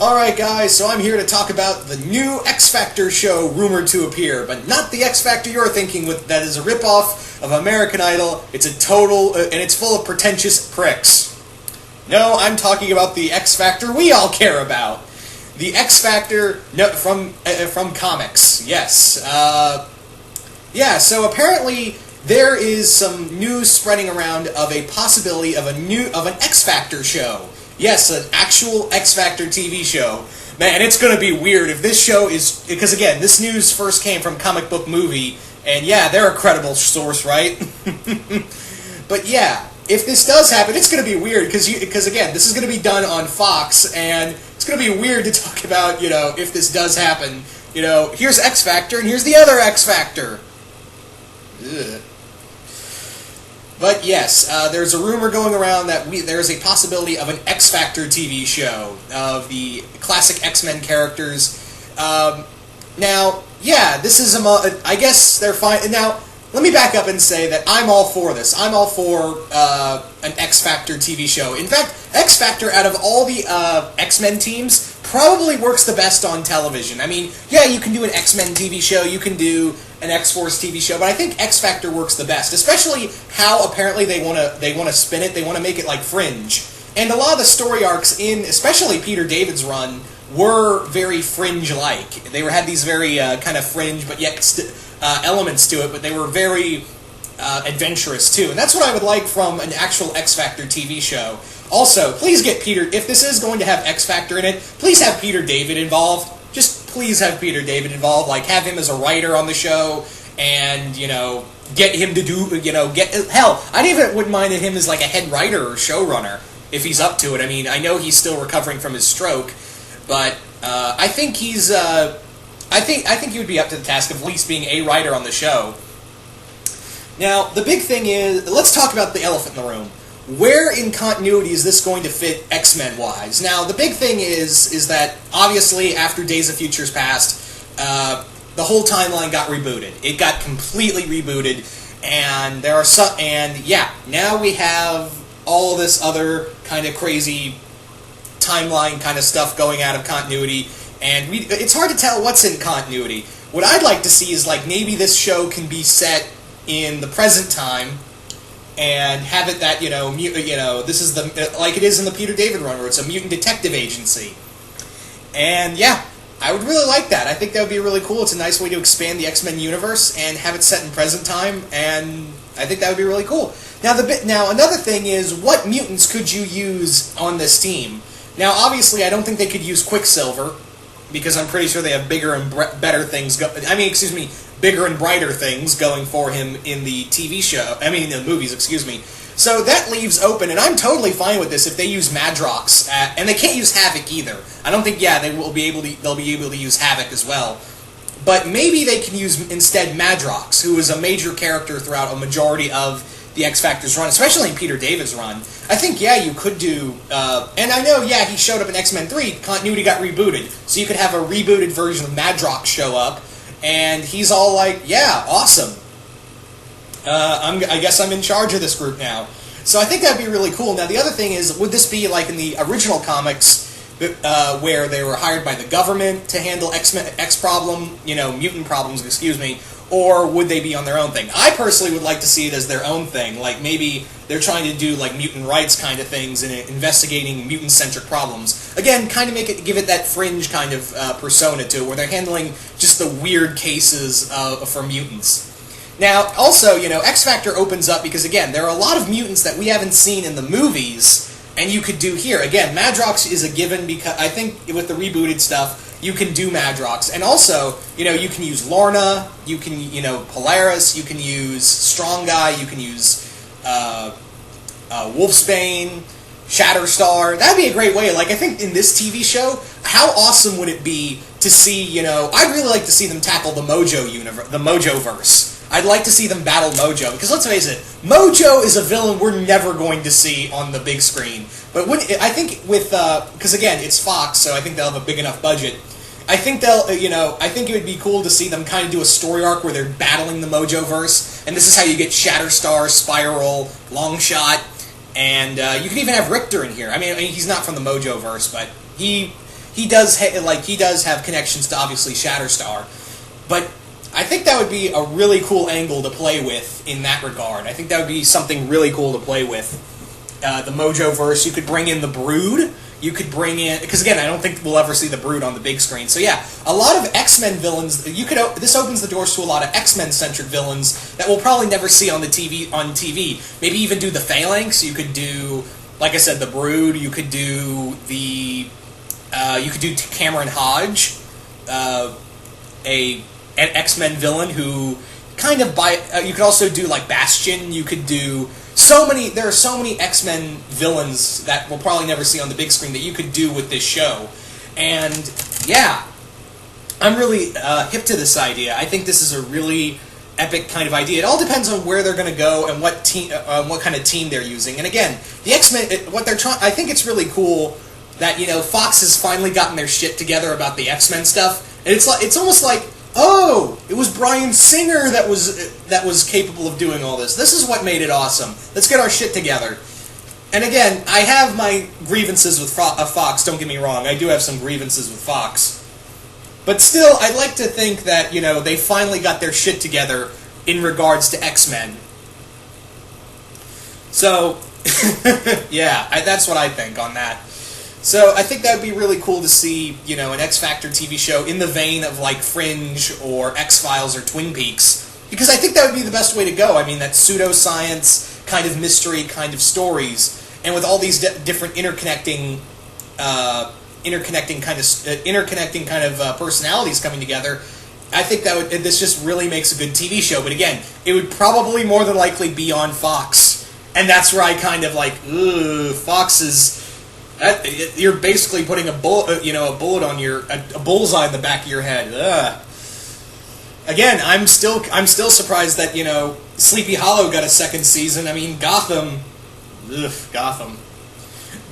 Alright guys, so I'm here to talk about the new X Factor show rumored to appear, but not the X Factor you're thinking with that is a ripoff of American Idol. It's a total, and it's full of pretentious pricks. No, I'm talking about the X Factor we all care about. The X Factor from comics, yes. So apparently there is some news spreading around of a possibility of an X Factor show. Yes, an actual X Factor TV show. Man, it's going to be weird if this show is... Because, again, this news first came from Comic Book Movie, and yeah, they're a credible source, right? But yeah, if this does happen, it's going to be weird, because again, this is going to be done on Fox, and it's going to be weird to talk about, if this does happen. Here's X Factor, and here's the other X Factor. Ugh. But yes, there's a rumor going around that there's a possibility of an X Factor TV show of the classic X-Men characters. Now, yeah, this is I guess they're fine. Now, let me back up and say that I'm all for this. I'm all for an X Factor TV show. In fact, X Factor, out of all the X-Men teams, probably works the best on television. I mean, yeah, you can do an X-Men TV show, you can do an X-Force TV show, but I think X Factor works the best, especially how apparently they want to spin it. They want to make it like Fringe, and a lot of the story arcs in, especially Peter David's run, were very Fringe-like. They had these very kind of Fringe, but yet elements to it, but they were very adventurous too, and that's what I would like from an actual X Factor TV show. Also, please get Peter, if this is going to have X Factor in it, please have Peter David involved. Just please have Peter David involved, like have him as a writer on the show, and, get him to do, hell, I wouldn't mind him as like a head writer or showrunner, if he's up to it. I mean, I know he's still recovering from his stroke, but I think he's, I think he would be up to the task of at least being a writer on the show. Now, the big thing is, let's talk about the elephant in the room. Where in continuity is this going to fit X-Men-wise? Now, the big thing is that, obviously, after Days of Futures Past, the whole timeline got rebooted. It got completely rebooted, and now we have all this other kind of crazy timeline kind of stuff going out of continuity, and it's hard to tell what's in continuity. What I'd like to see is, like, maybe this show can be set in the present time, and have it that, this is like it is in the Peter David run, where it's a mutant detective agency. And yeah, I would really like that. I think that would be really cool. It's a nice way to expand the X-Men universe and have it set in present time, and I think that would be really cool. Now, another thing is, what mutants could you use on this team? Now, obviously, I don't think they could use Quicksilver, because I'm pretty sure they have bigger and better things bigger and brighter things going for him in the TV show. In the movies, excuse me. So that leaves open, and I'm totally fine with this if they use Madrox, and they can't use Havoc either. I don't think, they'll be able to use Havoc as well. But maybe they can use instead Madrox, who is a major character throughout a majority of the X Factor's run, especially in Peter David's run. I think, you could do, and I know, he showed up in X-Men 3, continuity got rebooted, so you could have a rebooted version of Madrox show up, and he's all like, yeah, awesome. I guess I'm in charge of this group now. So I think that'd be really cool. Now, the other thing is, would this be like in the original comics, where they were hired by the government to handle mutant problems, excuse me, or would they be on their own thing? I personally would like to see it as their own thing. Like, maybe they're trying to do, like, mutant rights kind of things and investigating mutant-centric problems. Again, kind of give it that Fringe kind of persona to it, where they're handling just the weird cases for mutants. Now, also, X Factor opens up because, again, there are a lot of mutants that we haven't seen in the movies, and you could do here. Again, Madrox is a given because I think with the rebooted stuff, you can do Madrox. And also, you can use Lorna, you can, Polaris, you can use Strong Guy, you can use Wolfsbane, Shatterstar. That'd be a great way. Like, I think in this TV show, how awesome would it be to see, I'd really like to see them tackle the Mojo-verse. I'd like to see them battle Mojo, because let's face it, Mojo is a villain we're never going to see on the big screen. But I think with, because again, it's Fox, so I think they'll have a big enough budget. I think I think it would be cool to see them kind of do a story arc where they're battling the Mojo-verse, and this is how you get Shatterstar, Spiral, Longshot, and you can even have Richter in here. I mean, he's not from the Mojo-verse, but he he does have connections to obviously Shatterstar, but I think that would be a really cool angle to play with in that regard. I think that would be something really cool to play with. The Mojoverse, you could bring in the Brood. You could bring in, because again, I don't think we'll ever see the Brood on the big screen. So yeah, a lot of X-Men villains. This opens the doors to a lot of X-Men centric villains that we'll probably never see on the TV. Maybe even do the Phalanx. You could do, like I said, the Brood. You could do Cameron Hodge, an X-Men villain who kind of you could also do like Bastion. You could do there are so many X-Men villains that we'll probably never see on the big screen that you could do with this show. And yeah, I'm really hip to this idea. I think this is a really epic kind of idea. It all depends on where they're going to go and what kind of team they're using. And again, the X-Men, what they're trying, I think it's really cool that, Fox has finally gotten their shit together about the X-Men stuff. And it's almost like, oh, it was Bryan Singer that was capable of doing all this. This is what made it awesome. Let's get our shit together. And again, I have my grievances with Fox, don't get me wrong. I do have some grievances with Fox. But still, I'd like to think that, they finally got their shit together in regards to X-Men. So, yeah, that's what I think on that. So I think that would be really cool to see, an X-Factor TV show in the vein of like Fringe or X-Files or Twin Peaks, because I think that would be the best way to go. I mean, that pseudoscience kind of mystery kind of stories, and with all these different interconnecting kind of personalities coming together, I think this just really makes a good TV show. But again, it would probably more than likely be on Fox, and that's where I kind of like, Fox is. You're basically putting a bullet on a bullseye in the back of your head. Ugh. Again, I'm still surprised that Sleepy Hollow got a second season. I mean, Gotham.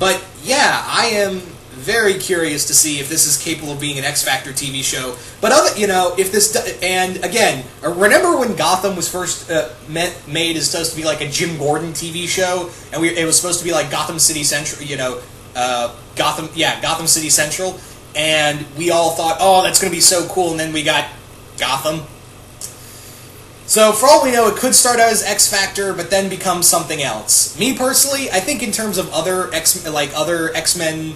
But yeah, I am very curious to see if this is capable of being an X Factor TV show. But if this and again, remember when Gotham was first made as supposed to be like a Jim Gordon TV show, and it was supposed to be like Gotham City Central, Gotham City Central, and we all thought, oh, that's going to be so cool, and then we got Gotham. So for all we know, it could start out as X Factor, but then become something else. Me personally, I think in terms of other X-Men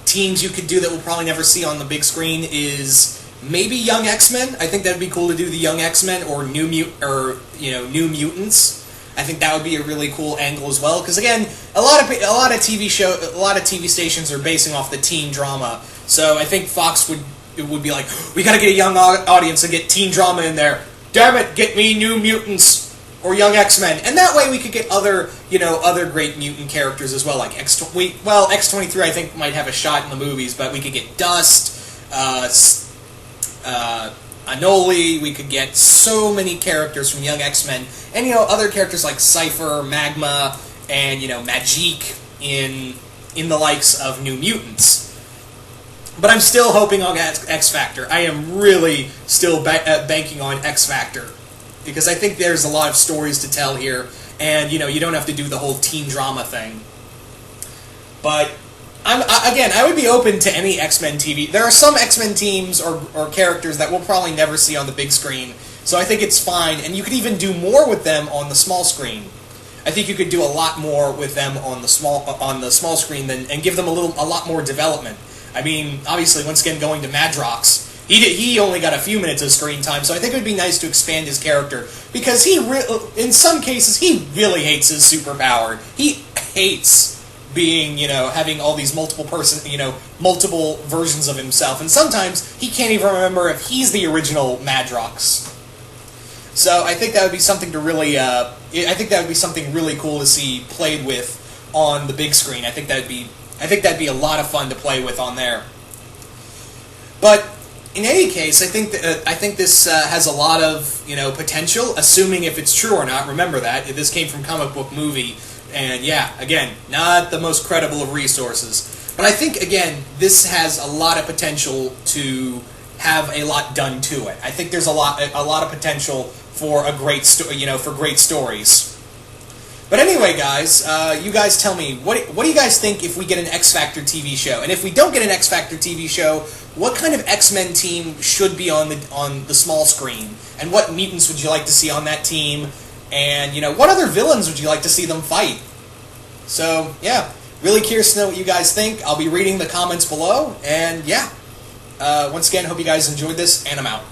teams you could do that we'll probably never see on the big screen is maybe Young X-Men. I think that'd be cool to do the Young X-Men or New Mutants. I think that would be a really cool angle as well, because again, a lot of TV stations are basing off the teen drama. So I think Fox would be like, we got to get a young audience and get teen drama in there. Damn it, get me New Mutants or Young X-Men, and that way we could get other great mutant characters as well, like X-23. I think might have a shot in the movies, but we could get Dust, Anoli, we could get so many characters from Young X-Men, and other characters like Cypher, Magma, and Magique in the likes of New Mutants. But I'm still hoping on X Factor. I am really still banking on X Factor, because I think there's a lot of stories to tell here, and you don't have to do the whole teen drama thing. But I would be open to any X-Men TV. There are some X-Men teams or characters that we'll probably never see on the big screen, so I think it's fine, and you could even do more with them on the small screen. I think you could do a lot more with them on the small screen and give them a lot more development. I mean, obviously, once again, going to Madrox, he only got a few minutes of screen time, so I think it would be nice to expand his character, because in some cases, he really hates his superpower. He hates being, having all these multiple versions of himself, and sometimes he can't even remember if he's the original Madrox. So I think that would be something to really, really cool to see played with on the big screen. I think that'd be a lot of fun to play with on there. But in any case, I think this has a lot of potential, assuming if it's true or not. Remember that this came from Comic Book Movie. And yeah, again, not the most credible of resources. But I think, again, this has a lot of potential to have a lot done to it. I think there's a lot of potential for a great for great stories. But anyway, guys, you guys tell me, what do you guys think if we get an X Factor TV show? And if we don't get an X Factor TV show, what kind of X-Men team should be on the small screen? And what mutants would you like to see on that team? And, what other villains would you like to see them fight? So, yeah, really curious to know what you guys think. I'll be reading the comments below. And, yeah, once again, hope you guys enjoyed this, and I'm out.